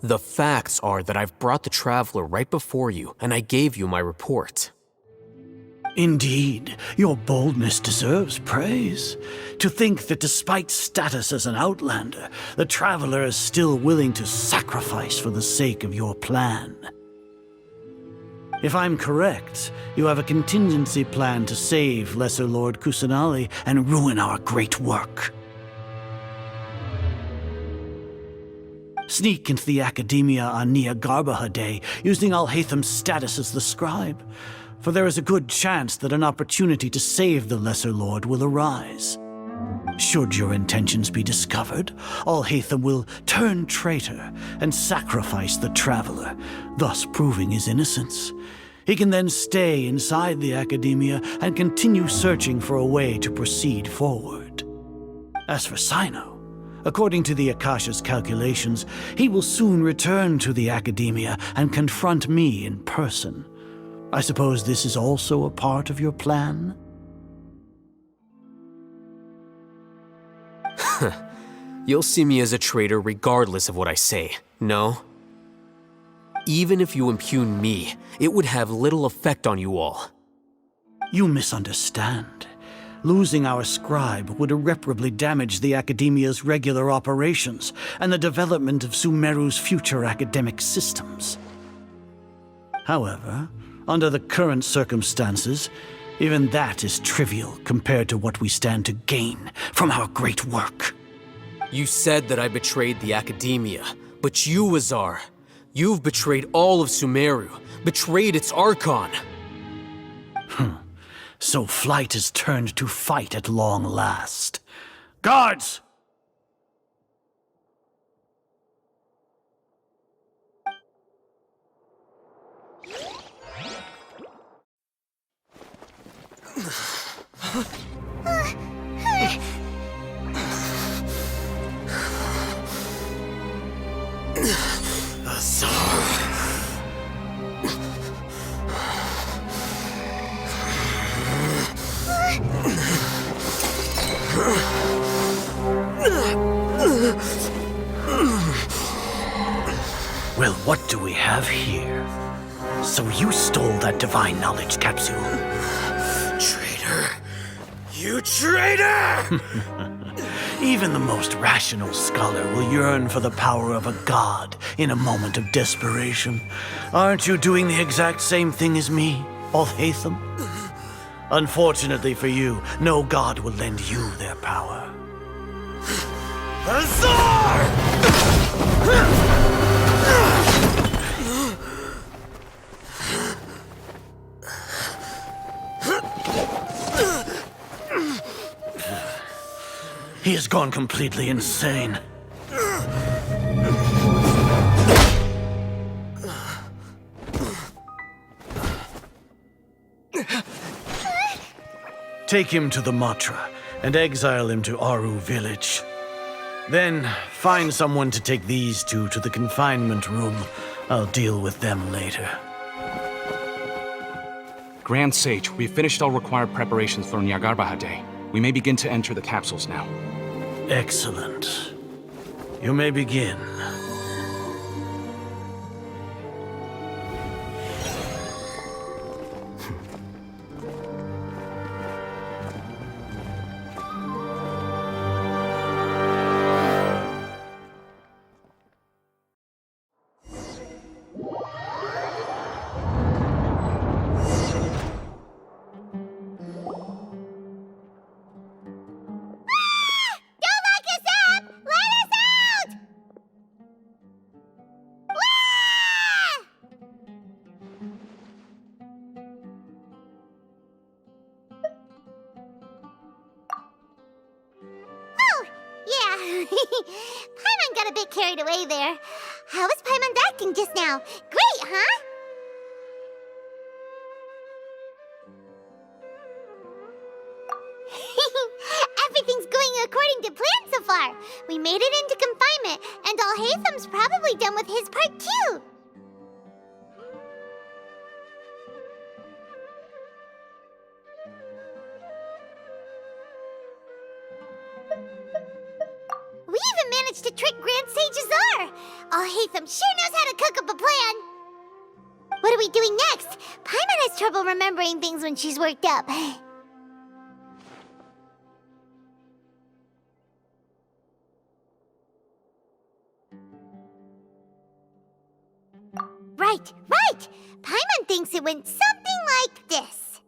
The facts are that I've brought the Traveler right before you, and I gave you my report. Indeed, your boldness deserves praise. To think that despite status as an outlander, the Traveler is still willing to sacrifice for the sake of your plan. If I'm correct, you have a contingency plan to save Lesser Lord Kusanali and ruin our great work. Sneak into the Academia on Niagarbaha Day, using Alhaitham's status as the scribe, for there is a good chance that an opportunity to save the Lesser Lord will arise. Should your intentions be discovered, Alhaitham will turn traitor and sacrifice the Traveler, thus proving his innocence. He can then stay inside the Academia and continue searching for a way to proceed forward. As for Sino, according to the Akasha's calculations, he will soon return to the Academia and confront me in person. I suppose this is also a part of your plan? You'll see me as a traitor regardless of what I say, no? Even if you impugn me, it would have little effect on you all. You misunderstand. Losing our scribe would irreparably damage the Academia's regular operations and the development of Sumeru's future academic systems. However, under the current circumstances, even that is trivial compared to what we stand to gain from our great work. You said that I betrayed the Academia, but you, Azar, you've betrayed all of Sumeru, betrayed its Archon. So flight has turned to fight at long last. Guards! Well, what do we have here? So you stole that divine knowledge capsule. Traitor! You traitor! Even the most rational scholar will yearn for the power of a god in a moment of desperation. Aren't you doing the exact same thing as me, Alhaitham? Unfortunately for you, no god will lend you their power. Azar! He has gone completely insane. Take him to the Matra and exile him to Aru village. Then find someone to take these two to the confinement room. I'll deal with them later. Grand Sage, we've finished all required preparations for Niagarbaha Day. We may begin to enter the capsules now. Excellent. You may begin. Paimon got a bit carried away there. How was Paimon acting just now? Great, huh? Everything's going according to plan so far. We made it into confinement, and Alhaitham's probably done with his part too. We even managed to trick Grand Sage Azar! Alhaitham sure knows how to cook up a plan! What are we doing next? Paimon has trouble remembering things when she's worked up. Right! Paimon thinks it went something like this.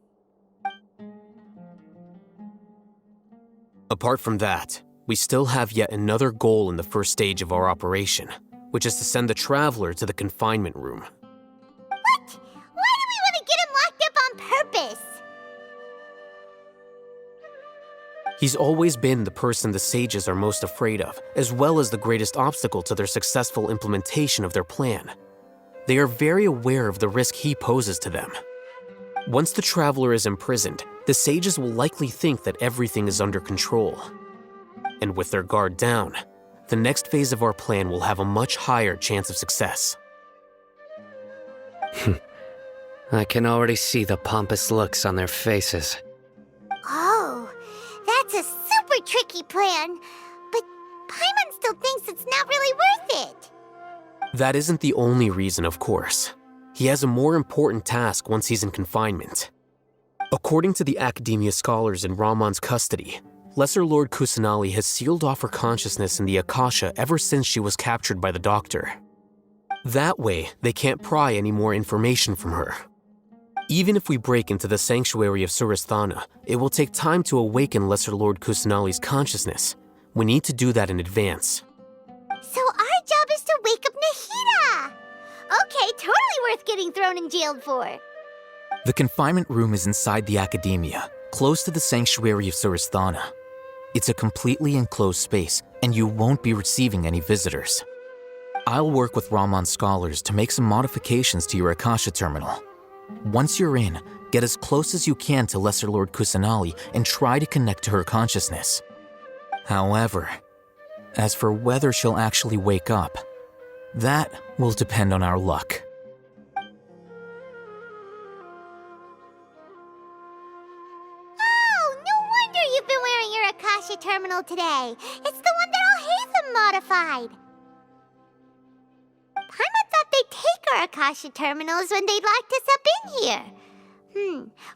Apart from that, we still have yet another goal in the first stage of our operation, which is to send the Traveler to the confinement room. What? Why do we want to get him locked up on purpose? He's always been the person the sages are most afraid of, as well as the greatest obstacle to their successful implementation of their plan. They are very aware of the risk he poses to them. Once the Traveler is imprisoned, the sages will likely think that everything is under control. And with their guard down, the next phase of our plan will have a much higher chance of success. I can already see the pompous looks on their faces. Oh, that's a super tricky plan. But Paimon still thinks it's not really worth it. That isn't the only reason, of course. He has a more important task once he's in confinement. According to the Academia scholars in Ramon's custody, Lesser Lord Kusanali has sealed off her consciousness in the Akasha ever since she was captured by the Doctor. That way, they can't pry any more information from her. Even if we break into the sanctuary of Surasthana, it will take time to awaken Lesser Lord Kusanali's consciousness. We need to do that in advance. So our job is to wake up Nahida! Okay, totally worth getting thrown in jail for. The confinement room is inside the Academia, close to the sanctuary of Surasthana. It's a completely enclosed space, and you won't be receiving any visitors. I'll work with Ramon's scholars to make some modifications to your Akasha terminal. Once you're in, get as close as you can to Lesser Lord Kusanali and try to connect to her consciousness. However, as for whether she'll actually wake up, that will depend on our luck. Oh, no wonder you've been wearing your Akasha terminal today. It's the one that Alhaitham modified. Paimon thought they'd take our Akasha terminals when they locked us up in here.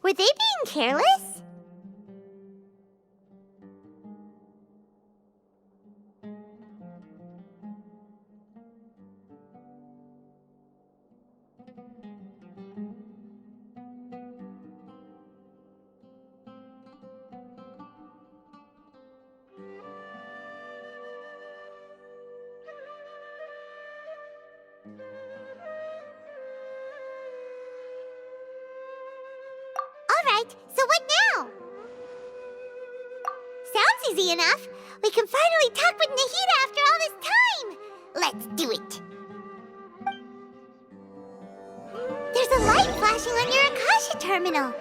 Were they being careless? Alright, so what now? Sounds easy enough. We can finally talk with Nahida after all this time. Let's do it. There's a light flashing on your Akasha terminal.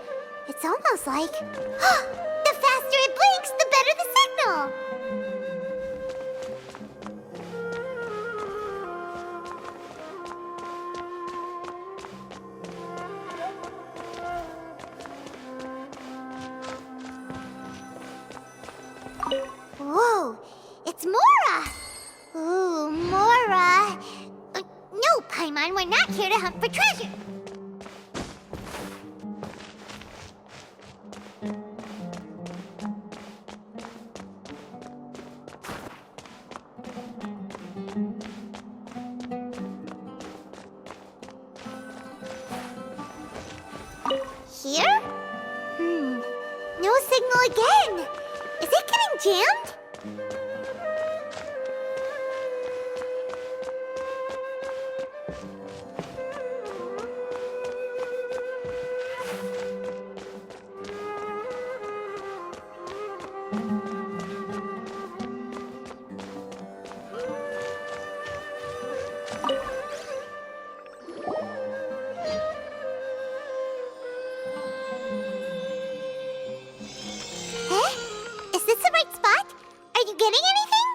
It's almost like... the faster it blinks, the better the signal. Whoa, it's Mora! Ooh, Mora. No, Paimon, we're not here to hunt for treasure. Here? No signal again. Is it getting jammed? Is this the right spot? Are you getting anything?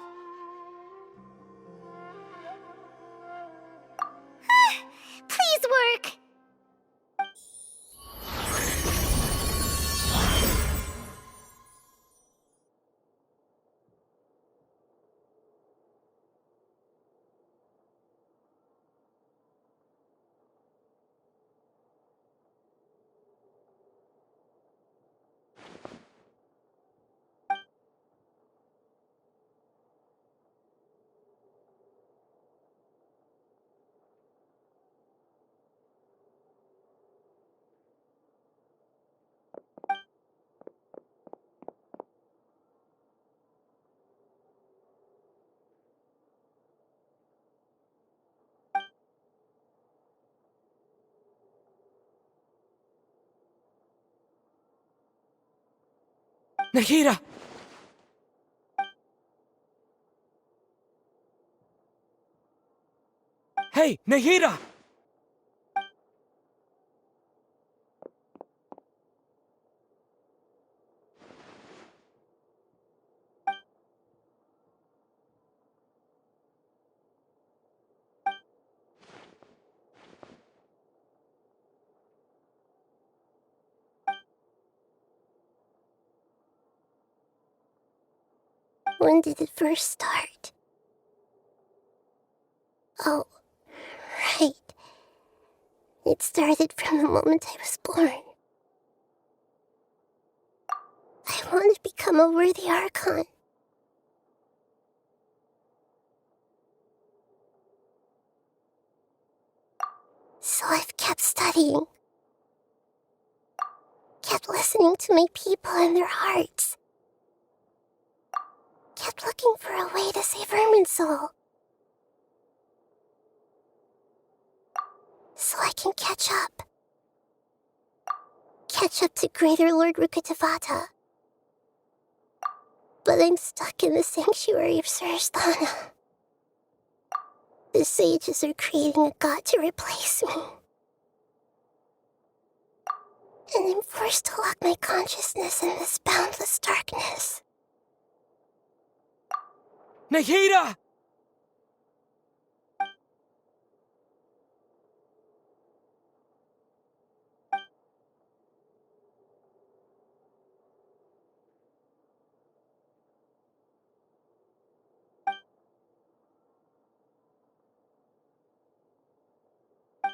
Nahida! Hey, Nahida! When did it first start? Oh, right. It started from the moment I was born. I want to become a worthy Archon. So I've kept studying. Kept listening to my people and their hearts. Kept looking for a way to save Irminsul. So I can catch up. Catch up to Greater Lord Rukkhadevata. But I'm stuck in the sanctuary of Surasthana. The sages are creating a god to replace me. And I'm forced to lock my consciousness in this boundless darkness. Nahida!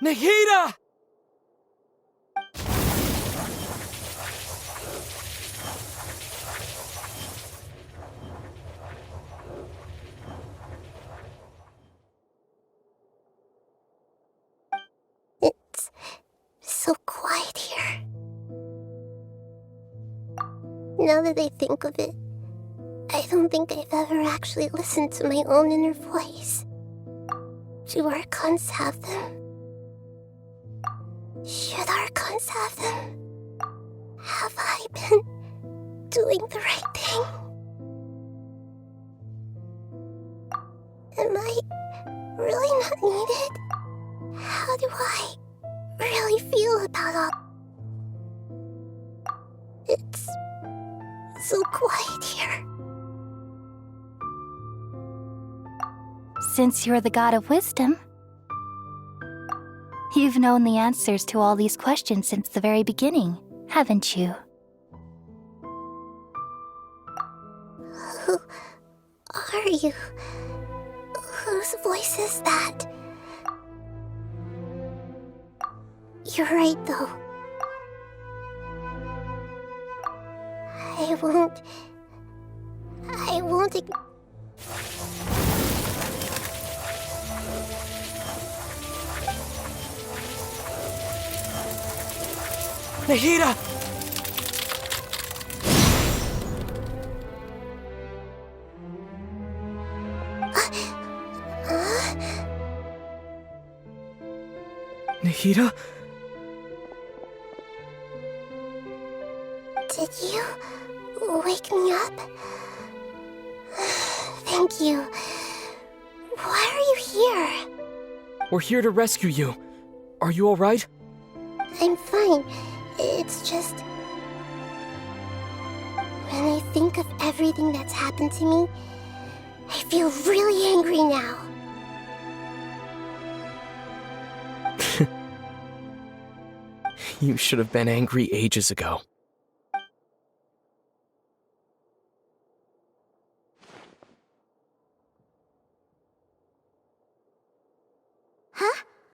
Nahida! It's so quiet here. Now that I think of it, I don't think I've ever actually listened to my own inner voice. Do Archons have them? Should Archons have them? Have I been doing the right thing? Am I really not needed? How do I really feel about all... It's so quiet here. Since you're the god of wisdom, you've known the answers to all these questions since the very beginning, haven't you? Who are you? Whose voice is that? You're right, though. I won't... Nahida! Nahida? Did you wake me up? Thank you. Why are you here? We're here to rescue you. Are you alright? I'm fine. It's just... when I think of everything that's happened to me, I feel really angry now. You should have been angry ages ago.